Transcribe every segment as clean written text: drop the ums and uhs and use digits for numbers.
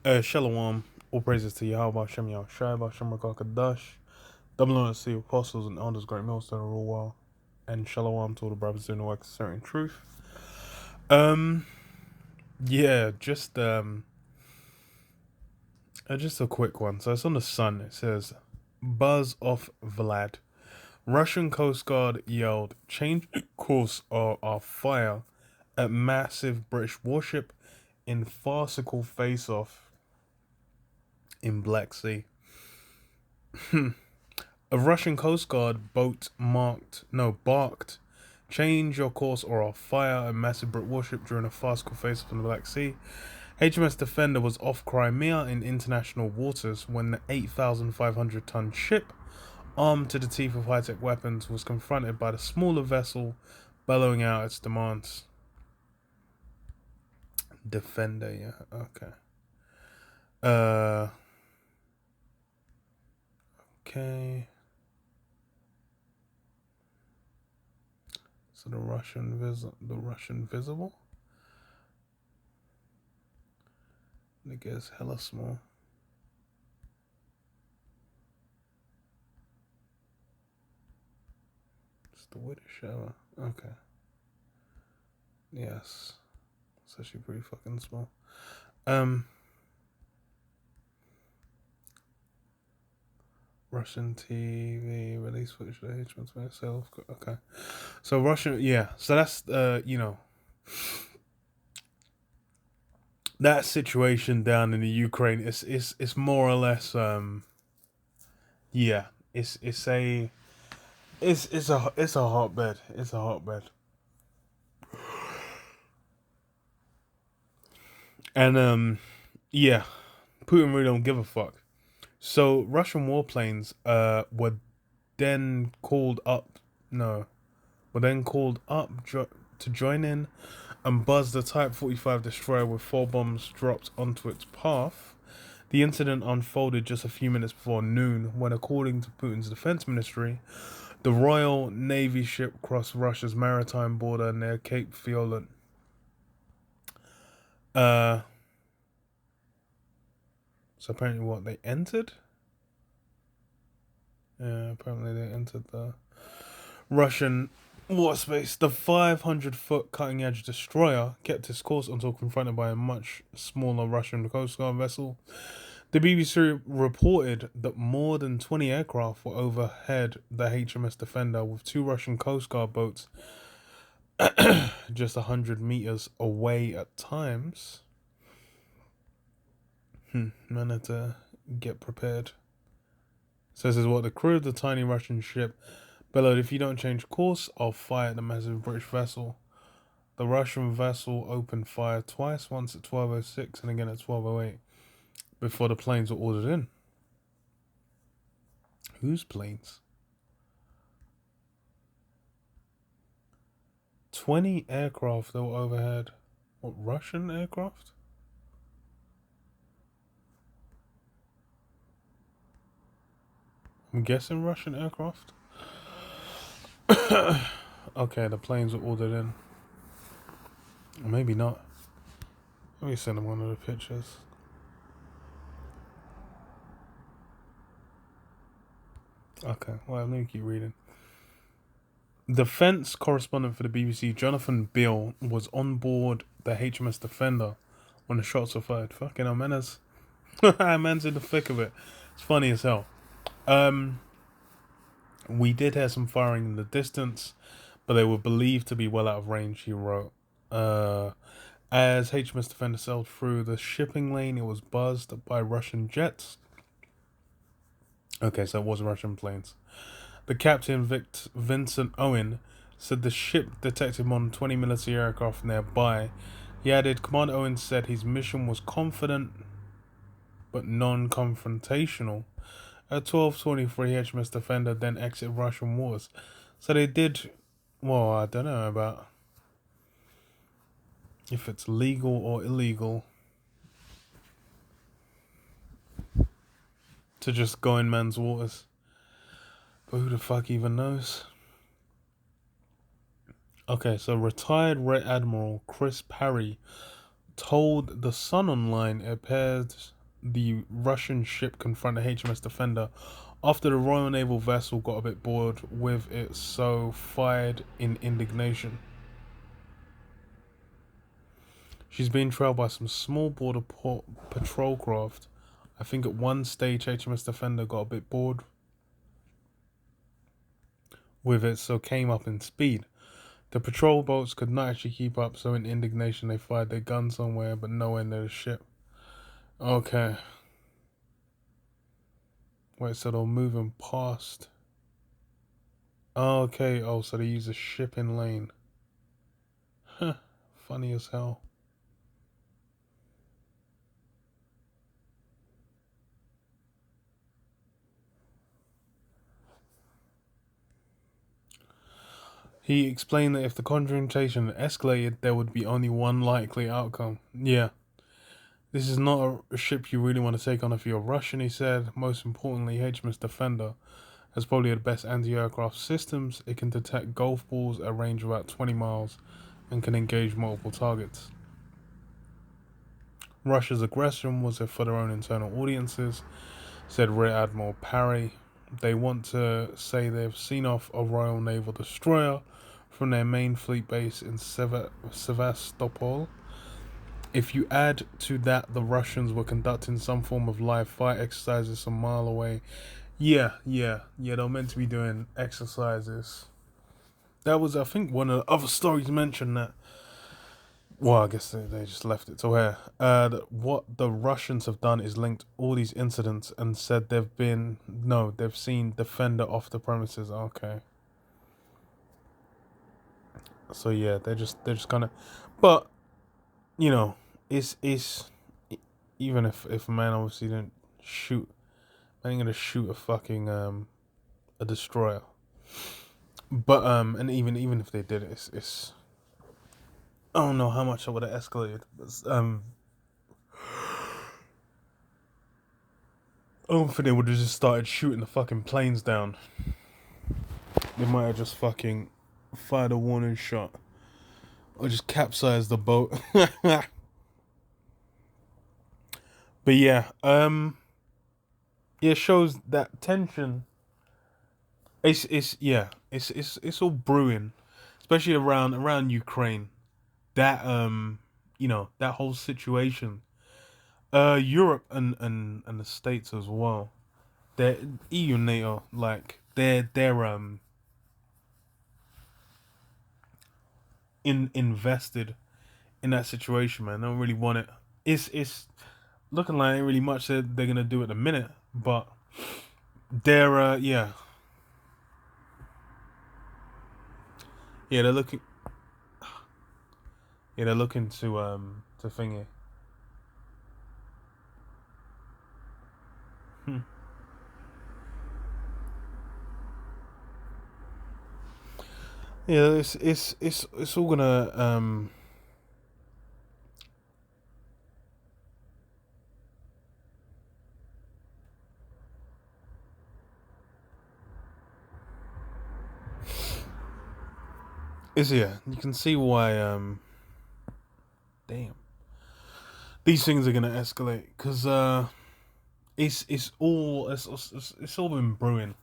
Shalom, all praises to Yahweh, Shem Yahushai, Bashem Rakakadash, WW3 apostles and elders, great millstone, rule well, and Shalom to all the brothers doing the work of certain truth. Um, yeah, just a quick one. So it's on the Sun. It says, "Buzz off Vlad." Russian Coast Guard yelled, "Change course or I'll fire," at massive British warship in farcical face-off in Black Sea. A Russian Coast Guard boat barked, "Change your course or I'll fire," a massive Brit warship during a farcical face-off in the Black Sea. HMS Defender was off Crimea in international waters when the 8,500-ton ship, armed to the teeth with high-tech weapons, was confronted by the smaller vessel bellowing out its demands. Defender, yeah, okay. Okay. So the Russian visible. I guess hella small. It's the British ever. Okay. Yes. It's actually pretty fucking small. Russian TV release footage of HMS sale. Okay. So Russian, yeah. So that's that situation down in the Ukraine is more or less yeah. It's a hotbed. It's a hotbed. And yeah, Putin really don't give a fuck. So Russian warplanes were then called up to join in and buzz the Type 45 destroyer with 4 bombs dropped onto its path. The incident unfolded just a few minutes before noon when, according to Putin's defense ministry, the Royal Navy ship crossed Russia's maritime border near Cape Violet. So apparently they entered? Yeah, apparently they entered the Russian waterspace. The 500-foot cutting-edge destroyer kept its course until confronted by a much smaller Russian Coast Guard vessel. The BBC reported that more than 20 aircraft were overhead the HMS Defender, with 2 Russian Coast Guard boats just 100 meters away at times. Man had to get prepared. Says is what the crew of the tiny Russian ship bellowed, "If you don't change course, I'll fire at the massive British vessel." The Russian vessel opened fire twice, once at 12:06 and again at 12:08, before the planes were ordered in. Whose planes? 20 aircraft that were overhead. What, Russian aircraft? I'm guessing Russian aircraft. Okay, the planes were ordered in. Or maybe not. Let me send them one of the pictures. Okay, well, let me keep reading. Defense correspondent for the BBC, Jonathan Beale, was on board the HMS Defender when the shots were fired. Fucking hell, man's in the thick of it. It's funny as hell. We did hear some firing in the distance, but they were believed to be well out of range, he wrote. As HMS Defender sailed through the shipping lane, it was buzzed by Russian jets. Okay, so it was Russian planes. The captain, Vincent Owen, said the ship detected more than 20 military aircraft nearby. He added, Commander Owen said his mission was confident but non-confrontational. At 12:23, HMS Defender then exited Russian waters. So they did, well, I don't know about if it's legal or illegal to just go in man's waters. But who the fuck even knows? Okay, so retired Rear Admiral Chris Parry told The Sun online it appears the Russian ship confronted HMS Defender after the Royal Naval vessel got a bit bored with it, so fired in indignation. She's being trailed by some small border patrol craft. I think at one stage HMS Defender got a bit bored with it, so came up in speed. The patrol boats could not actually keep up, so in indignation they fired their gun somewhere, but nowhere near the ship. Okay. Wait, so they're moving past. Okay, oh, so they use a shipping lane. Huh, funny as hell. He explained that if the confrontation escalated, there would be only one likely outcome. Yeah. This is not a ship you really want to take on if you're Russian, he said. Most importantly, HMS Defender has probably the best anti-aircraft systems. It can detect golf balls at a range of about 20 miles and can engage multiple targets. Russia's aggression was for their own internal audiences, said Rear Admiral Parry. They want to say they've seen off a Royal Naval destroyer from their main fleet base in Sevastopol. If you add to that the Russians were conducting some form of live fire exercises a mile away. Yeah, they're meant to be doing exercises. That was, I think, one of the other stories mentioned that. Well, I guess they just left it to here. What the Russians have done is linked all these incidents and said they've seen Defender off the premises. Okay. So yeah, they're just kind of, but you know, it's even if a man obviously didn't shoot, I ain't gonna shoot a fucking a destroyer. But and even if they did, it's I don't know how much I would have escalated. But, I don't think they would have just started shooting the fucking planes down. They might have just fucking fired a warning shot or just capsized the boat. But yeah, it shows that tension. It's all brewing, especially around Ukraine. That that whole situation. Europe and the States as well. They're EU and NATO, like they're invested in that situation, man. They don't really want it. It's looking like ain't really much that they're gonna do at the minute, but they're they're looking to thingy. Hmm. Yeah, it's all gonna is yeah. You can see why damn, these things are gonna escalate because it's all been brewing,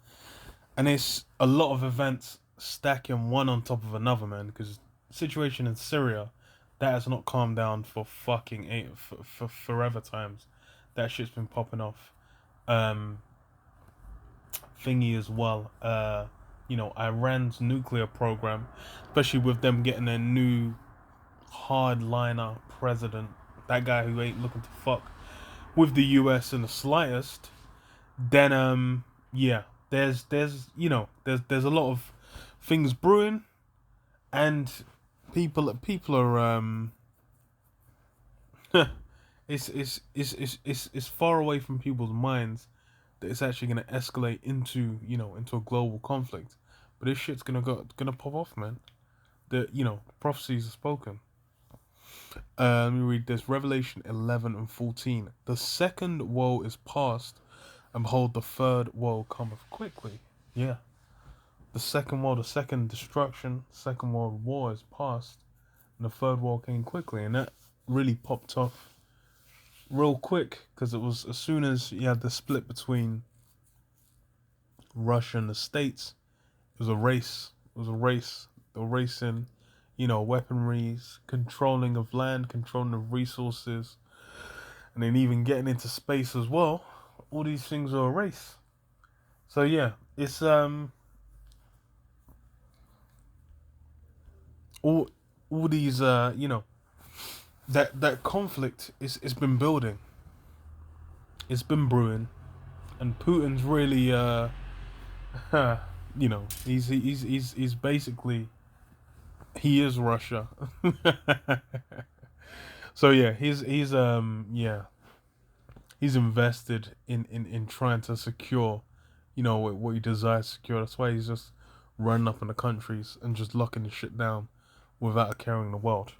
and it's a lot of events stacking one on top of another, man. Because situation in Syria, that has not calmed down for fucking for forever times. That shit's been popping off. Um, Thingy as well. Iran's nuclear program, especially with them getting their new hardliner president, that guy who ain't looking to fuck with the US in the slightest. Then there's a lot of things brewing, and people are it's far away from people's minds that it's actually gonna escalate into a global conflict. But this shit's gonna pop off, man. The prophecies are spoken. Let me read this. Revelation 11 and 14. The second woe is past, and behold, the third woe cometh quickly. Yeah. The second woe, the second destruction, second world war is past, and the third woe came quickly. And that really popped off real quick, because it was as soon as you had the split between Russia and the States, it was a race. It was a race. The racing, weaponries, controlling of land, controlling of resources, and then even getting into space as well. All these things are a race. So yeah, it's all these that conflict is it's been building. It's been brewing, and Putin's really he's basically, he is Russia. So yeah, he's invested in trying to secure, what he desires to secure. That's why he's just running up in the countries and just locking the shit down without caring the world.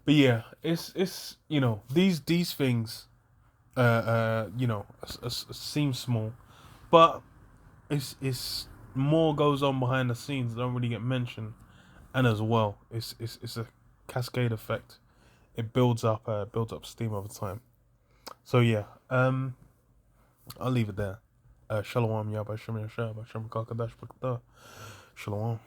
But yeah, it's these things seem small, but it's more goes on behind the scenes that don't really get mentioned, and as well, it's a cascade effect. It builds up steam over time. So yeah, I'll leave it there. Shalom, Yabba Shem Yashab, Shem Kakadash Bakda. Shalom.